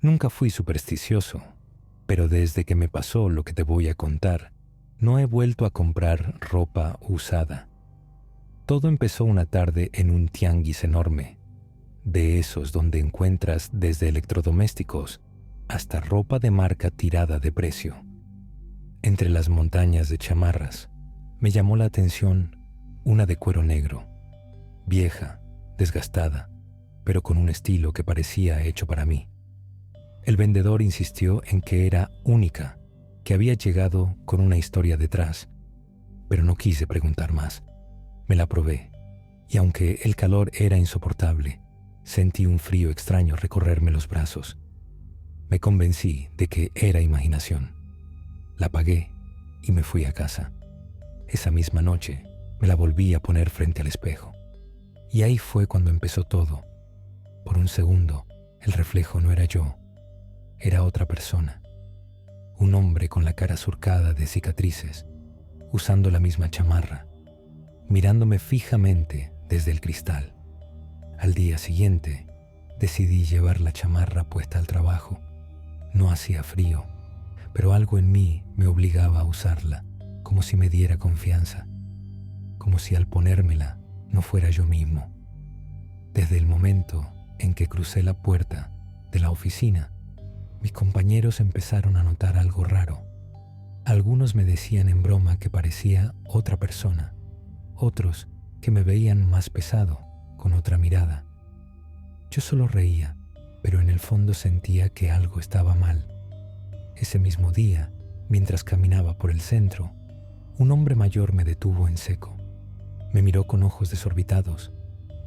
Nunca fui supersticioso, pero desde que me pasó lo que te voy a contar, no he vuelto a comprar ropa usada. Todo empezó una tarde en un tianguis enorme, de esos donde encuentras desde electrodomésticos hasta ropa de marca tirada de precio. Entre las montañas de chamarras, me llamó la atención una de cuero negro, vieja, desgastada, pero con un estilo que parecía hecho para mí. El vendedor insistió en que era única, que había llegado con una historia detrás, pero no quise preguntar más. Me la probé, y aunque el calor era insoportable, sentí un frío extraño recorrerme los brazos. Me convencí de que era imaginación. La pagué y me fui a casa. Esa misma noche me la volví a poner frente al espejo. Y ahí fue cuando empezó todo. Por un segundo, el reflejo no era yo, era otra persona. Un hombre con la cara surcada de cicatrices, usando la misma chamarra, mirándome fijamente desde el cristal. Al día siguiente, decidí llevar la chamarra puesta al trabajo. No hacía frío, pero algo en mí me obligaba a usarla, como si me diera confianza, como si al ponérmela no fuera yo mismo. Desde el momento en que crucé la puerta de la oficina, mis compañeros empezaron a notar algo raro. Algunos me decían en broma que parecía otra persona, otros que me veían más pesado, con otra mirada. Yo solo reía, pero en el fondo sentía que algo estaba mal. Ese mismo día, mientras caminaba por el centro, un hombre mayor me detuvo en seco. Me miró con ojos desorbitados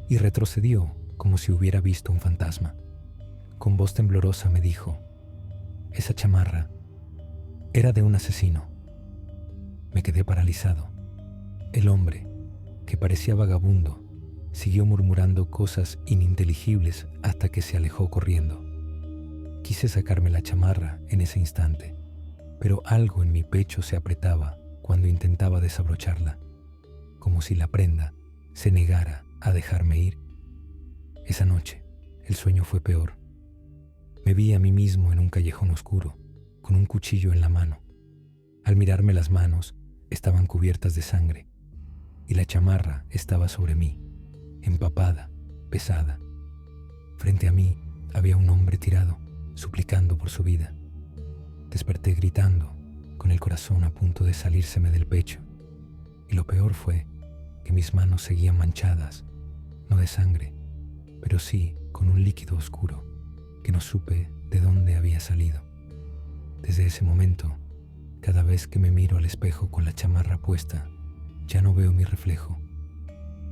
y retrocedió como si hubiera visto un fantasma. Con voz temblorosa me dijo: «Esa chamarra era de un asesino». Me quedé paralizado. El hombre, que parecía vagabundo, siguió murmurando cosas ininteligibles hasta que se alejó corriendo. Quise sacarme la chamarra en ese instante, pero algo en mi pecho se apretaba cuando intentaba desabrocharla, como si la prenda se negara a dejarme ir. Esa noche, el sueño fue peor. Me vi a mí mismo en un callejón oscuro, con un cuchillo en la mano. Al mirarme las manos, estaban cubiertas de sangre, y la chamarra estaba sobre mí, empapada, pesada. Frente a mí había un hombre tirado, suplicando por su vida. Desperté gritando, con el corazón a punto de salírseme del pecho, y lo peor fue que mis manos seguían manchadas, no de sangre, pero sí con un líquido oscuro que no supe de dónde había salido. Desde ese momento, cada vez que me miro al espejo con la chamarra puesta, ya no veo mi reflejo.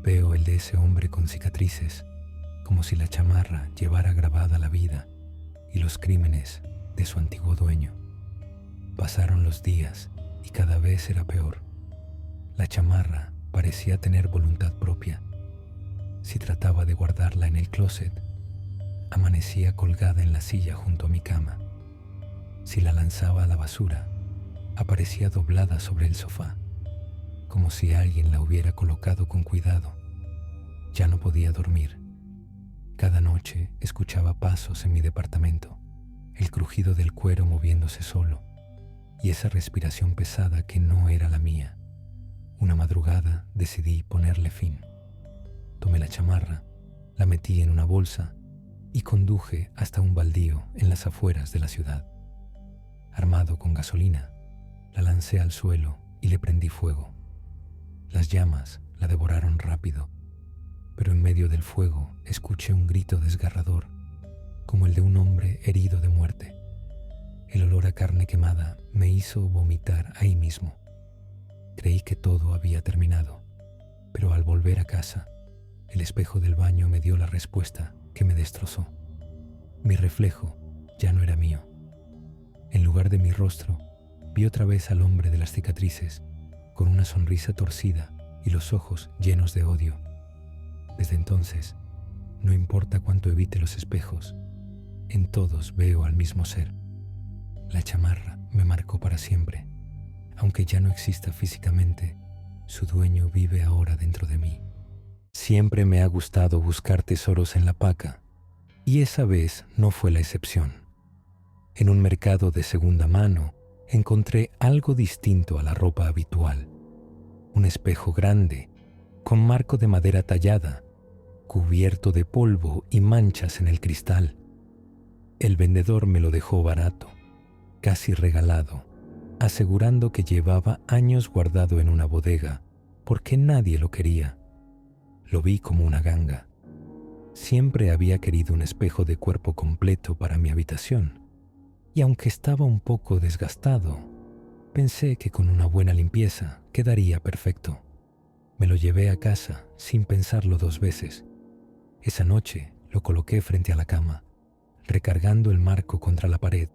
Veo el de ese hombre con cicatrices, como si la chamarra llevara grabada la vida y los crímenes de su antiguo dueño. Pasaron los días y cada vez era peor. La chamarra parecía tener voluntad propia. Si trataba de guardarla en el closet, amanecía colgada en la silla junto a mi cama. Si la lanzaba a la basura, aparecía doblada sobre el sofá, como si alguien la hubiera colocado con cuidado. Ya no podía dormir. Cada noche escuchaba pasos en mi departamento, el crujido del cuero moviéndose solo, y esa respiración pesada que no era la mía. Una madrugada decidí ponerle fin. Tomé la chamarra, la metí en una bolsa y conduje hasta un baldío en las afueras de la ciudad. Armado con gasolina, la lancé al suelo y le prendí fuego. Las llamas la devoraron rápido, pero en medio del fuego escuché un grito desgarrador, como el de un hombre herido de muerte. El olor a carne quemada me hizo vomitar ahí mismo. Creí que todo había terminado, pero al volver a casa, el espejo del baño me dio la respuesta que me destrozó. Mi reflejo ya no era mío. En lugar de mi rostro, vi otra vez al hombre de las cicatrices, con una sonrisa torcida y los ojos llenos de odio. Desde entonces, no importa cuánto evite los espejos, en todos veo al mismo ser. La chamarra me marcó para siempre. Aunque ya no exista físicamente, su dueño vive ahora dentro de mí. Siempre me ha gustado buscar tesoros en la paca, y esa vez no fue la excepción. En un mercado de segunda mano encontré algo distinto a la ropa habitual. Un espejo grande, con marco de madera tallada, cubierto de polvo y manchas en el cristal. El vendedor me lo dejó barato, casi regalado, asegurando que llevaba años guardado en una bodega porque nadie lo quería. Lo vi como una ganga. Siempre había querido un espejo de cuerpo completo para mi habitación, y aunque estaba un poco desgastado, pensé que con una buena limpieza quedaría perfecto. Me lo llevé a casa sin pensarlo dos veces. Esa noche lo coloqué frente a la cama, recargando el marco contra la pared.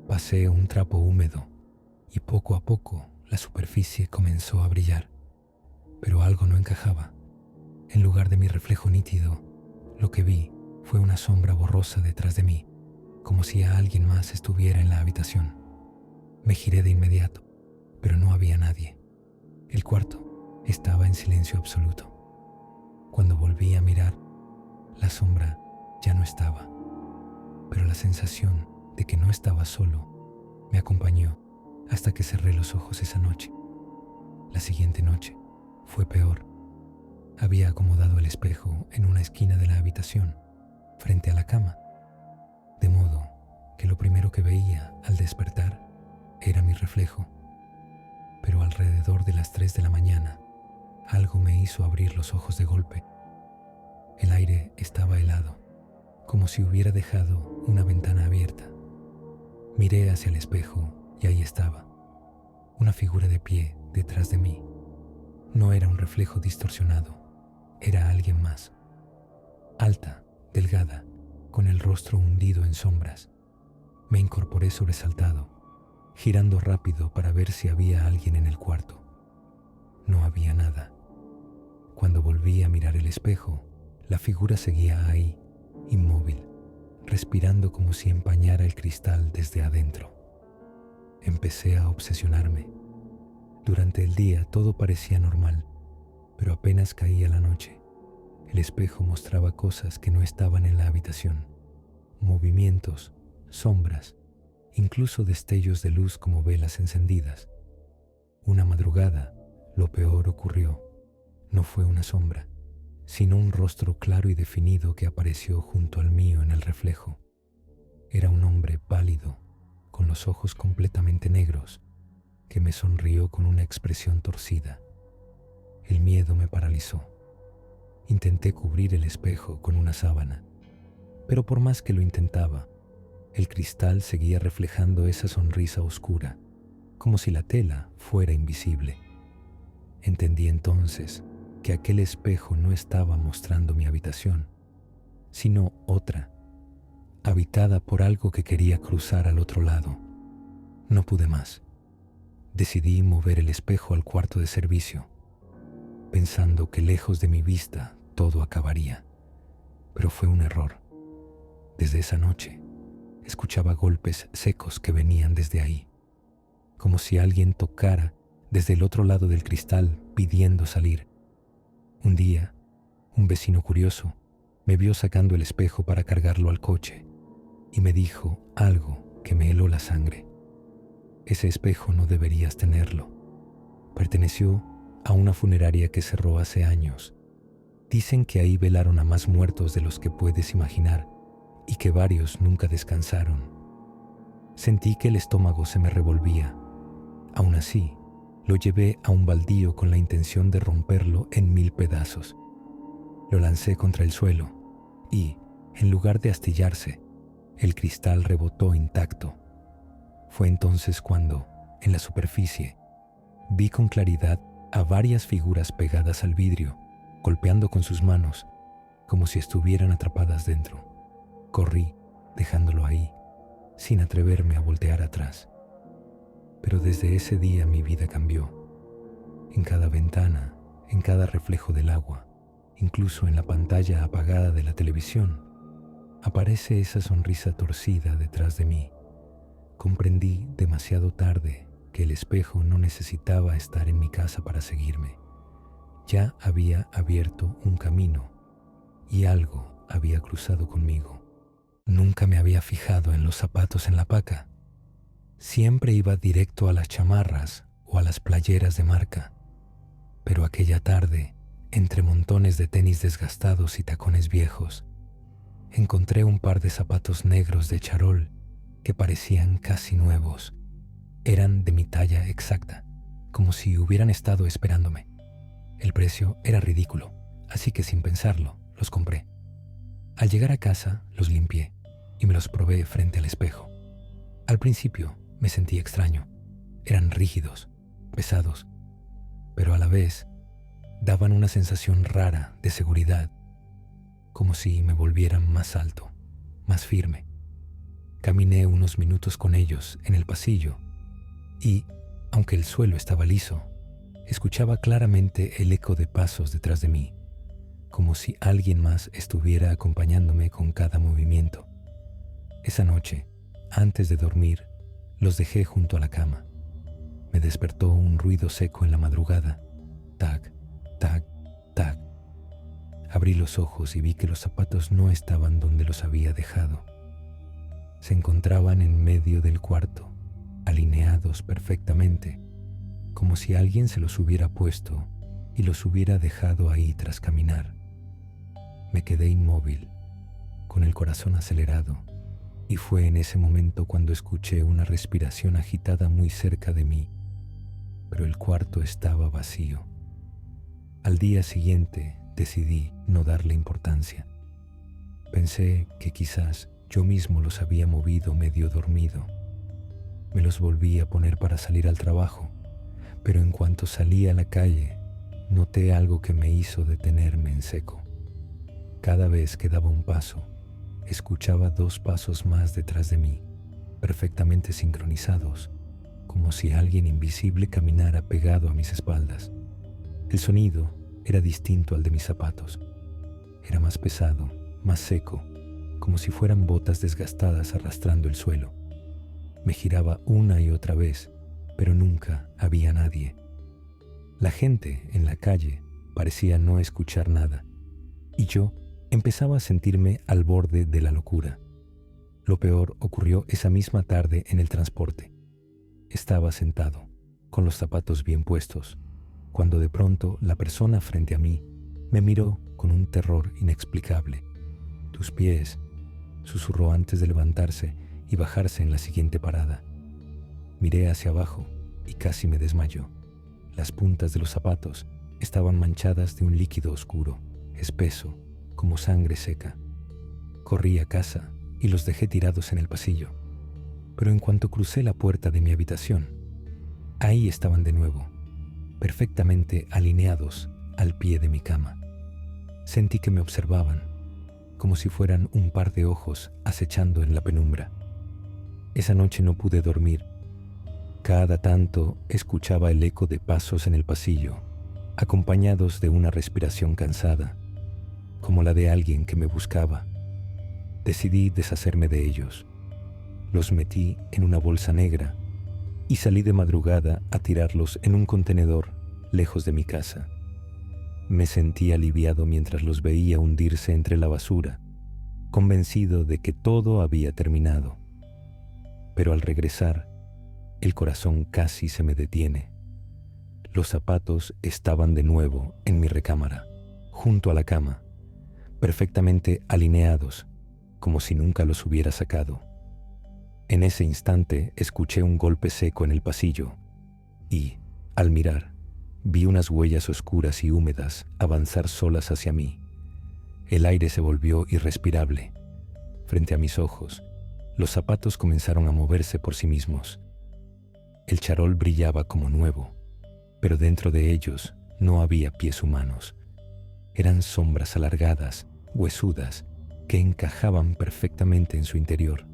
Pasé un trapo húmedo y poco a poco la superficie comenzó a brillar. Pero algo no encajaba. En lugar de mi reflejo nítido, lo que vi fue una sombra borrosa detrás de mí, como si alguien más estuviera en la habitación. Me giré de inmediato, pero no había nadie. El cuarto estaba en silencio absoluto. Cuando volví a mirar, la sombra ya no estaba, pero la sensación de que no estaba solo me acompañó hasta que cerré los ojos esa noche. La siguiente noche fue peor. Había acomodado el espejo en una esquina de la habitación, frente a la cama, de modo que lo primero que veía al despertar era mi reflejo. Pero alrededor de las 3 de la mañana, algo me hizo abrir los ojos de golpe. El aire estaba helado, como si hubiera dejado una ventana abierta. Miré hacia el espejo y ahí estaba, una figura de pie detrás de mí. No era un reflejo distorsionado, era alguien más. Alta, delgada, con el rostro hundido en sombras. Me incorporé sobresaltado, girando rápido para ver si había alguien en el cuarto. No había nada. Cuando volví a mirar el espejo, la figura seguía ahí, inmóvil, respirando como si empañara el cristal desde adentro. Empecé a obsesionarme. Durante el día todo parecía normal, pero apenas caía la noche, el espejo mostraba cosas que no estaban en la habitación. Movimientos, sombras, incluso destellos de luz como velas encendidas. Una madrugada, lo peor ocurrió. No fue una sombra, sino un rostro claro y definido que apareció junto al mío en el reflejo. Era un hombre pálido, con los ojos completamente negros, que me sonrió con una expresión torcida. El miedo me paralizó. Intenté cubrir el espejo con una sábana, pero por más que lo intentaba, el cristal seguía reflejando esa sonrisa oscura, como si la tela fuera invisible. Entendí entonces que aquel espejo no estaba mostrando mi habitación, sino otra, habitada por algo que quería cruzar al otro lado. No pude más. Decidí mover el espejo al cuarto de servicio, pensando que lejos de mi vista todo acabaría. Pero fue un error. Desde esa noche, escuchaba golpes secos que venían desde ahí, como si alguien tocara desde el otro lado del cristal pidiendo salir. Un día, un vecino curioso me vio sacando el espejo para cargarlo al coche y me dijo algo que me heló la sangre. Ese espejo no deberías tenerlo. Perteneció a una funeraria que cerró hace años. Dicen que ahí velaron a más muertos de los que puedes imaginar y que varios nunca descansaron. Sentí que el estómago se me revolvía. Aún así, lo llevé a un baldío con la intención de romperlo en 1000 pedazos. Lo lancé contra el suelo y, en lugar de astillarse, el cristal rebotó intacto. Fue entonces cuando, en la superficie, vi con claridad a varias figuras pegadas al vidrio, golpeando con sus manos, como si estuvieran atrapadas dentro. Corrí, dejándolo ahí, sin atreverme a voltear atrás. Pero desde ese día mi vida cambió. En cada ventana, en cada reflejo del agua, incluso en la pantalla apagada de la televisión, aparece esa sonrisa torcida detrás de mí. Comprendí demasiado tarde que el espejo no necesitaba estar en mi casa para seguirme. Ya había abierto un camino y algo había cruzado conmigo. Nunca me había fijado en los zapatos en la paca. Siempre iba directo a las chamarras o a las playeras de marca. Pero aquella tarde, entre montones de tenis desgastados y tacones viejos, encontré un par de zapatos negros de charol que parecían casi nuevos. Eran de mi talla exacta, como si hubieran estado esperándome. El precio era ridículo, así que sin pensarlo, los compré. Al llegar a casa, los limpié y me los probé frente al espejo. Al principio me sentí extraño. Eran rígidos, pesados, pero a la vez daban una sensación rara de seguridad, como si me volvieran más alto, más firme. Caminé unos minutos con ellos en el pasillo y, aunque el suelo estaba liso, escuchaba claramente el eco de pasos detrás de mí, como si alguien más estuviera acompañándome con cada movimiento. Esa noche, antes de dormir, los dejé junto a la cama. Me despertó un ruido seco en la madrugada. Tac, tac, tac. Abrí los ojos y vi que los zapatos no estaban donde los había dejado. Se encontraban en medio del cuarto, alineados perfectamente, como si alguien se los hubiera puesto y los hubiera dejado ahí tras caminar. Me quedé inmóvil, con el corazón acelerado, y fue en ese momento cuando escuché una respiración agitada muy cerca de mí, pero el cuarto estaba vacío. Al día siguiente decidí no darle importancia. Pensé que quizás yo mismo los había movido medio dormido. Me los volví a poner para salir al trabajo, pero en cuanto salí a la calle, noté algo que me hizo detenerme en seco. Cada vez que daba un paso, escuchaba 2 pasos más detrás de mí, perfectamente sincronizados, como si alguien invisible caminara pegado a mis espaldas. El sonido era distinto al de mis zapatos. Era más pesado, más seco, como si fueran botas desgastadas arrastrando el suelo. Me giraba una y otra vez, pero nunca había nadie. La gente en la calle parecía no escuchar nada, y yo empezaba a sentirme al borde de la locura. Lo peor ocurrió esa misma tarde en el transporte. Estaba sentado, con los zapatos bien puestos, cuando de pronto la persona frente a mí me miró con un terror inexplicable. «Tus pies», susurró antes de levantarse y bajarse en la siguiente parada. Miré hacia abajo y casi me desmayó. Las puntas de los zapatos estaban manchadas de un líquido oscuro, espeso, como sangre seca. Corrí a casa y los dejé tirados en el pasillo. Pero en cuanto crucé la puerta de mi habitación, ahí estaban de nuevo, perfectamente alineados al pie de mi cama. Sentí que me observaban, como si fueran un par de ojos acechando en la penumbra. Esa noche no pude dormir. Cada tanto escuchaba el eco de pasos en el pasillo, acompañados de una respiración cansada, como la de alguien que me buscaba. Decidí deshacerme de ellos. Los metí en una bolsa negra y salí de madrugada a tirarlos en un contenedor lejos de mi casa. Me sentí aliviado mientras los veía hundirse entre la basura, convencido de que todo había terminado. Pero al regresar, el corazón casi se me detiene. Los zapatos estaban de nuevo en mi recámara, junto a la cama, perfectamente alineados, como si nunca los hubiera sacado. En ese instante escuché un golpe seco en el pasillo y, al mirar, vi unas huellas oscuras y húmedas avanzar solas hacia mí. El aire se volvió irrespirable. Frente a mis ojos, los zapatos comenzaron a moverse por sí mismos. El charol brillaba como nuevo, pero dentro de ellos no había pies humanos. Eran sombras alargadas, huesudas, que encajaban perfectamente en su interior.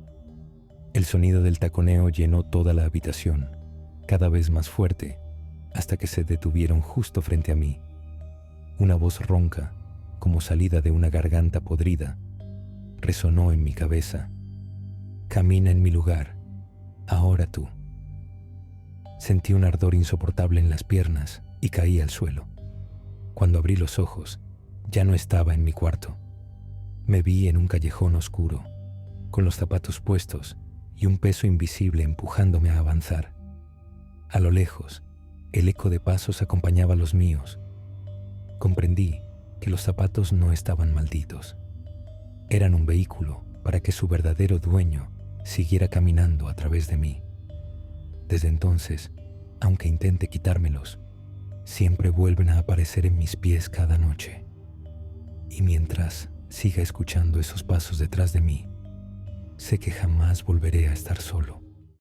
El sonido del taconeo llenó toda la habitación, cada vez más fuerte, hasta que se detuvieron justo frente a mí. Una voz ronca, como salida de una garganta podrida, resonó en mi cabeza. «Camina en mi lugar, ahora tú». Sentí un ardor insoportable en las piernas y caí al suelo. Cuando abrí los ojos, ya no estaba en mi cuarto. Me vi en un callejón oscuro. con los zapatos puestos y un peso invisible empujándome a avanzar. A lo lejos, el eco de pasos acompañaba los míos. Comprendí que los zapatos no estaban malditos. Eran un vehículo para que su verdadero dueño siguiera caminando a través de mí. Desde entonces, aunque intente quitármelos, siempre vuelven a aparecer en mis pies cada noche. Y mientras siga escuchando esos pasos detrás de mí, sé que jamás volveré a estar solo.